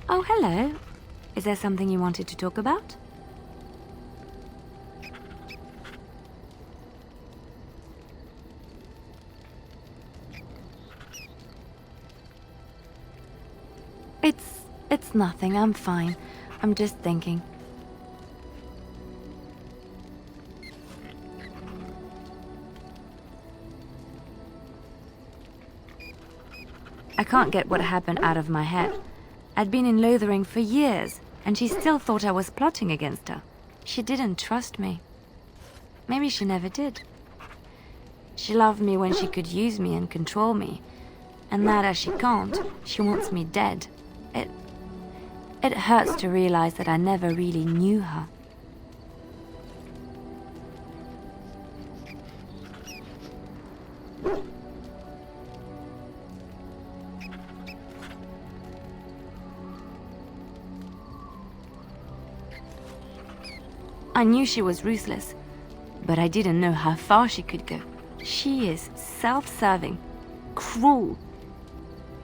Oh, hello. Is there something you wanted to talk about? It's nothing. I'm fine. I'm just thinking. I can't get what happened out of my head. I'd been in Lothering for years, and she still thought I was plotting against her. She didn't trust me. Maybe she never did. She loved me when she could use me and control me. And now that she can't, she wants me dead. It hurts to realize that I never really knew her. I knew she was ruthless, but I didn't know how far she could go. She is self-serving, cruel.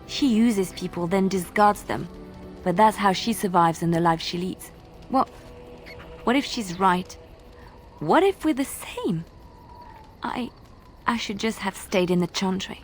She uses people, then discards them. But that's how she survives in the life she leads. What if she's right? What if we're the same? I should just have stayed in the Chantry.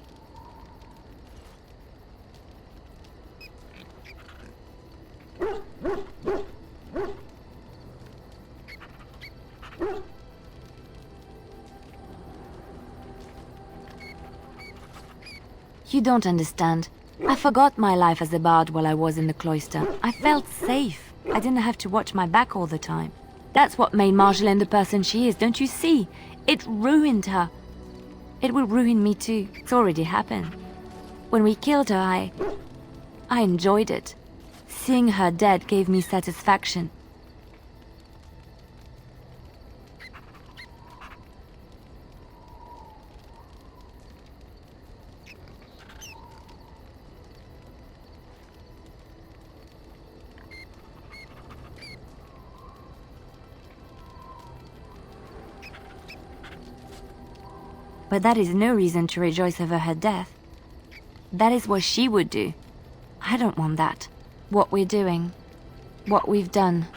You don't understand. I forgot my life as a bard while I was in the cloister. I felt safe. I didn't have to watch my back all the time. That's what made Marjolaine the person she is, don't you see? It ruined her. It will ruin me too. It's already happened. When we killed her, I enjoyed it. Seeing her dead gave me satisfaction. But that is no reason to rejoice over her death. That is what she would do. I don't want that. What we're doing, what we've done,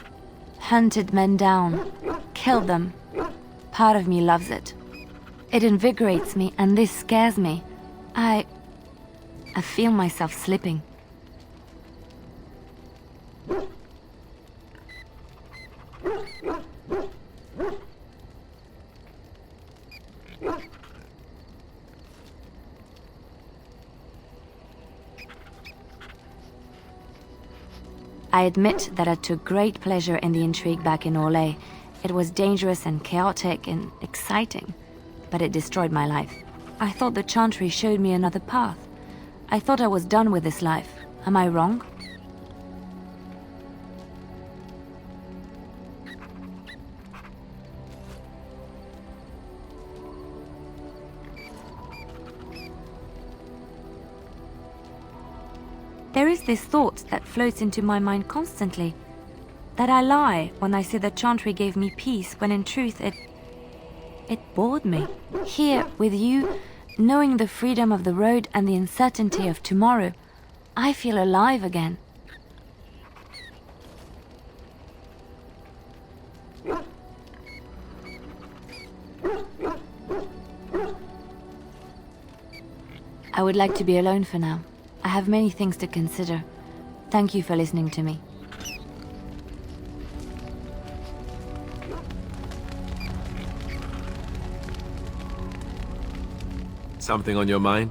hunted men down, killed them. Part of me loves it. It invigorates me, and this scares me. I feel myself slipping. I admit that I took great pleasure in the intrigue back in Orlais. It was dangerous and chaotic and exciting, but it destroyed my life. I thought the Chantry showed me another path. I thought I was done with this life. Am I wrong? There is this thought that floats into my mind constantly, that I lie when I say the Chantry gave me peace, when in truth it bored me. Here, with you, knowing the freedom of the road and the uncertainty of tomorrow, I feel alive again. I would like to be alone for now. I have many things to consider. Thank you for listening to me. Something on your mind?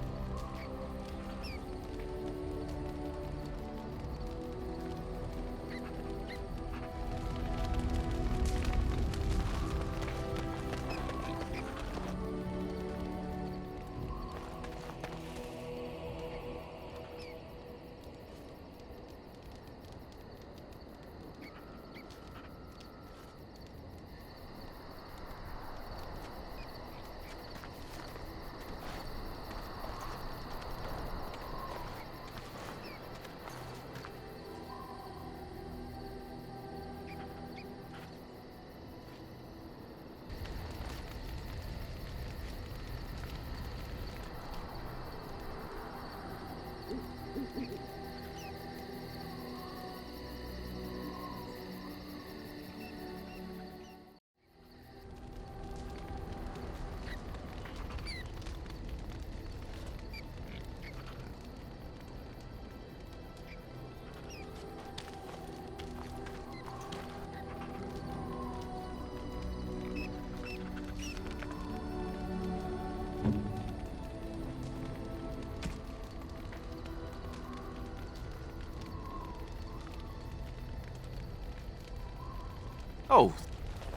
Oh,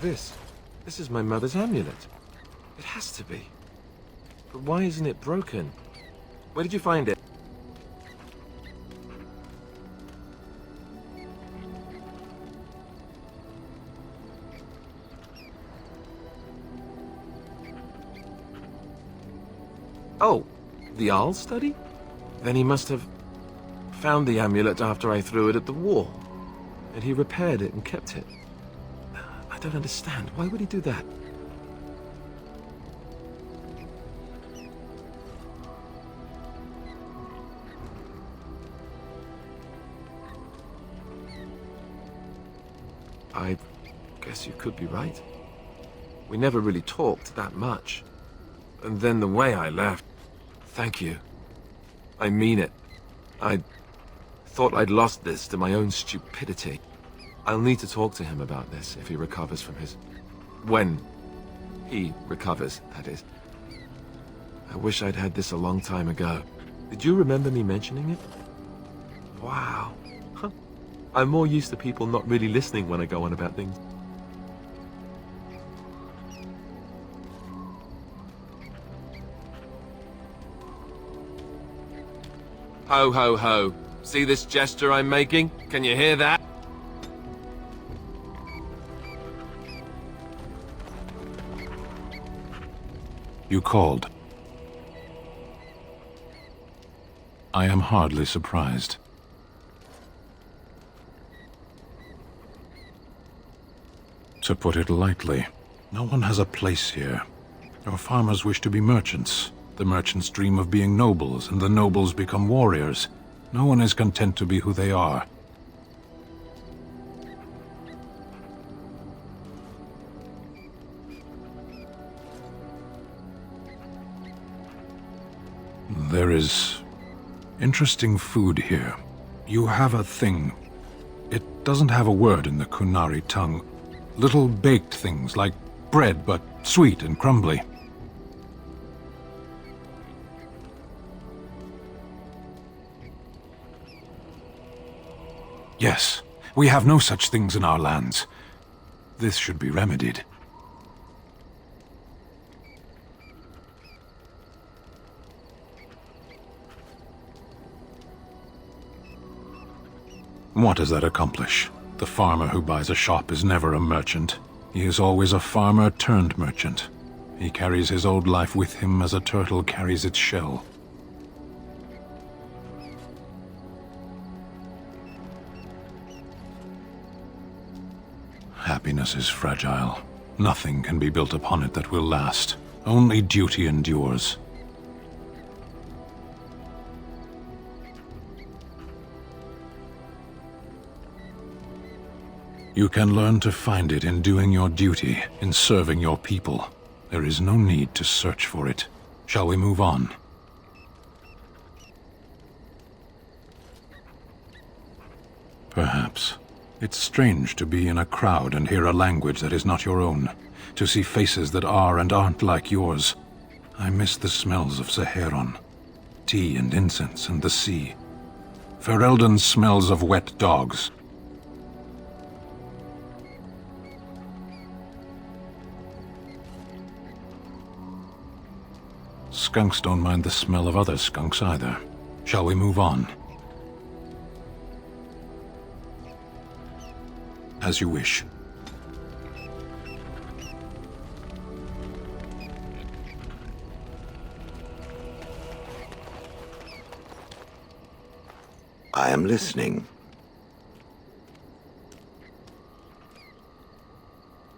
this. This is my mother's amulet. It has to be. But why isn't it broken? Where did you find it? Oh, the owl study? Then he must have found the amulet after I threw it at the wall. And he repaired it and kept it. I don't understand. Why would he do that? I guess you could be right. We never really talked that much. And then the way I left... Thank you. I mean it. I thought I'd lost this to my own stupidity. I'll need to talk to him about this if he recovers from his... When he recovers, that is. I wish I'd had this a long time ago. Did you remember me mentioning it? Wow. Huh. I'm more used to people not really listening when I go on about things. Ho, ho, ho. See this gesture I'm making? Can you hear that? You called. I am hardly surprised. To put it lightly, no one has a place here. Your farmers wish to be merchants. The merchants dream of being nobles, and the nobles become warriors. No one is content to be who they are. There is interesting food here. You have a thing. It doesn't have a word in the Kunari tongue. Little baked things like bread, but sweet and crumbly. Yes, we have no such things in our lands. This should be remedied. What does that accomplish? The farmer who buys a shop is never a merchant. He is always a farmer turned merchant. He carries his old life with him as a turtle carries its shell. Happiness is fragile. Nothing can be built upon it that will last. Only duty endures. You can learn to find it in doing your duty, in serving your people. There is no need to search for it. Shall we move on? Perhaps. It's strange to be in a crowd and hear a language that is not your own, to see faces that are and aren't like yours. I miss the smells of Saharon, tea and incense and the sea. Ferelden smells of wet dogs. Skunks don't mind the smell of other skunks either. Shall we move on? As you wish. I am listening.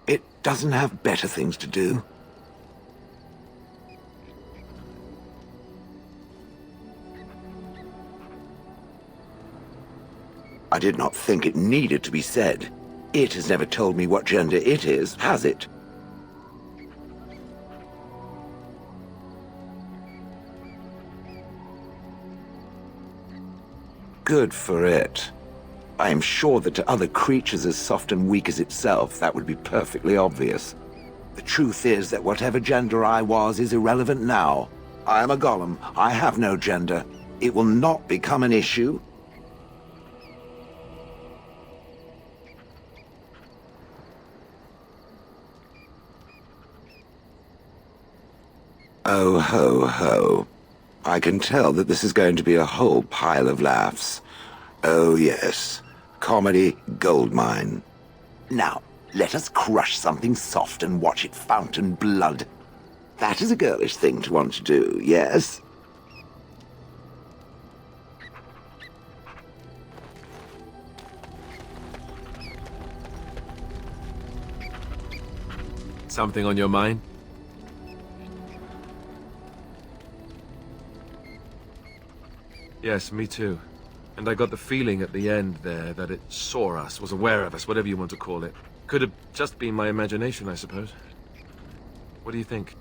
It doesn't have better things to do. I did not think it needed to be said. It has never told me what gender it is, has it? Good for it. I am sure that to other creatures as soft and weak as itself, that would be perfectly obvious. The truth is that whatever gender I was is irrelevant now. I am a golem. I have no gender. It will not become an issue. Oh ho ho. I can tell that this is going to be a whole pile of laughs. Oh yes. Comedy goldmine. Now, let us crush something soft and watch it fountain blood. That is a girlish thing to want to do, yes? Something on your mind? Yes, me too. And I got the feeling at the end there that it saw us, was aware of us, whatever you want to call it. Could have just been my imagination, I suppose. What do you think?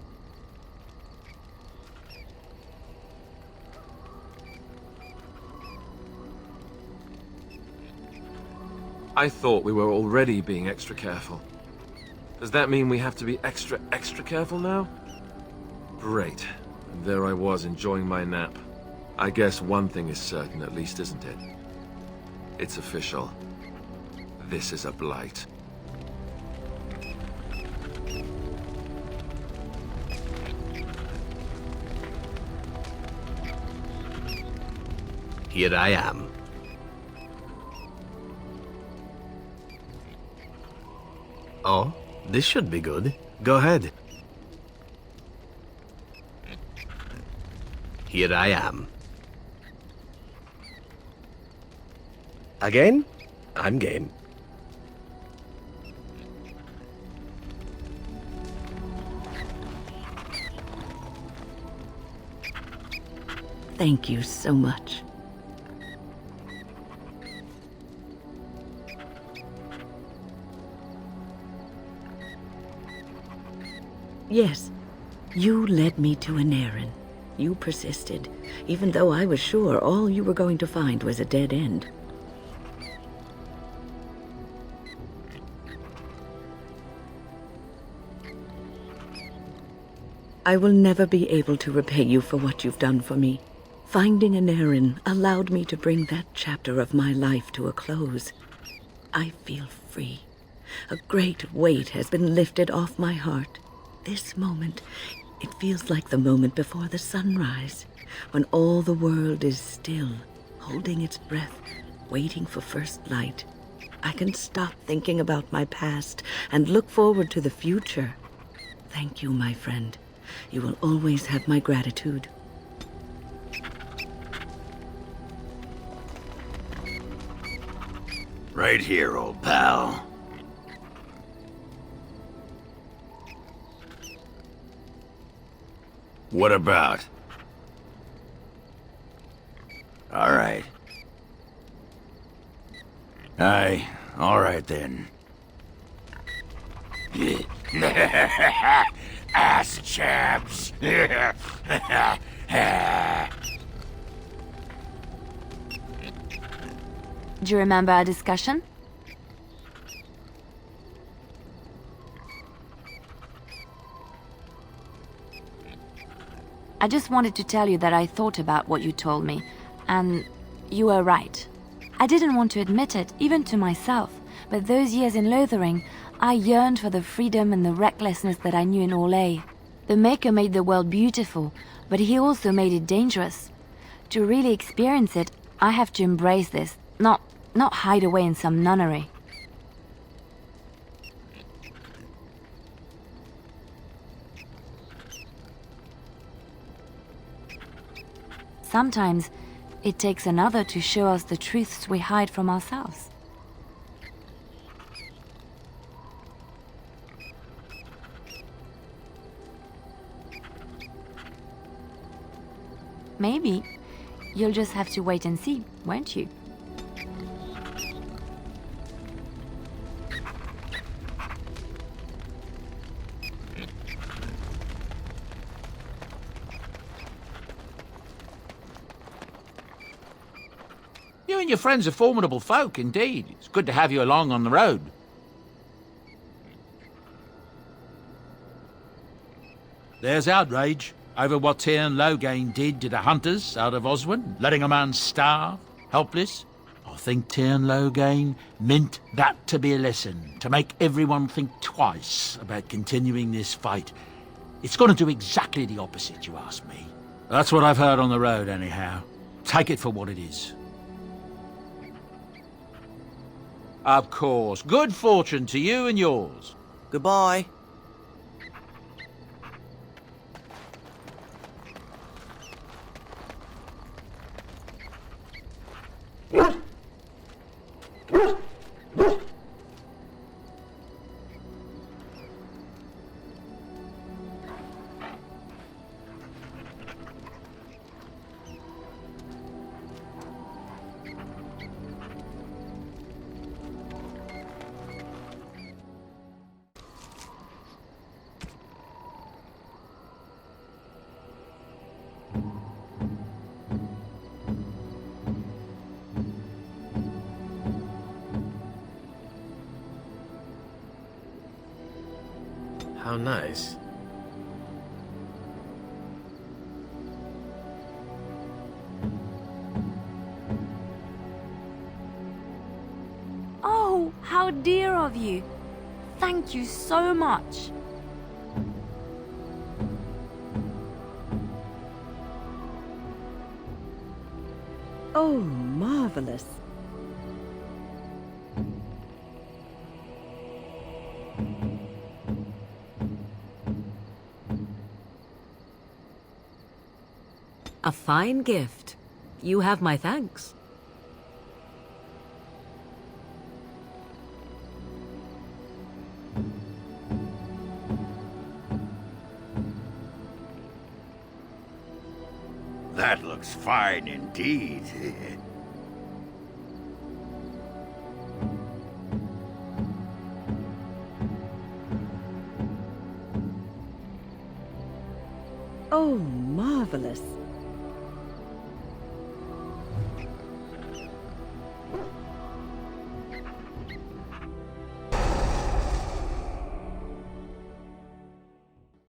I thought we were already being extra careful. Does that mean we have to be extra careful now? Great. And there I was enjoying my nap. I guess one thing is certain at least, isn't it? It's official. This is a blight. Here I am. Oh, this should be good. Go ahead. Here I am. Again? I'm game. Thank you so much. Yes, you led me to Denerim. You persisted, even though I was sure all you were going to find was a dead end. I will never be able to repay you for what you've done for me. Finding Denerim allowed me to bring that chapter of my life to a close. I feel free. A great weight has been lifted off my heart. This moment, it feels like the moment before the sunrise, when all the world is still, holding its breath, waiting for first light. I can stop thinking about my past and look forward to the future. Thank you, my friend. You will always have my gratitude. Right here, old pal. What about? All right. Aye, all right then. Ass chaps. Do you remember our discussion? I just wanted to tell you that I thought about what you told me, and you were right. I didn't want to admit it, even to myself, but those years in Lothering, I yearned for the freedom and the recklessness that I knew in Orlais. The Maker made the world beautiful, but he also made it dangerous. To really experience it, I have to embrace this, not hide away in some nunnery. Sometimes, it takes another to show us the truths we hide from ourselves. Maybe you'll just have to wait and see, won't you? You and your friends are formidable folk, indeed. It's good to have you along on the road. There's outrage over what Tyrn Loghain did to the hunters out of Oswin, letting a man starve, helpless. I think Tyrn Loghain meant that to be a lesson, to make everyone think twice about continuing this fight. It's going to do exactly the opposite, you ask me. That's what I've heard on the road, anyhow. Take it for what it is. Of course. Good fortune to you and yours. Goodbye. How nice. Oh, how dear of you. Thank you so much. Oh, marvelous. A fine gift. You have my thanks. That looks fine indeed. Oh, marvelous.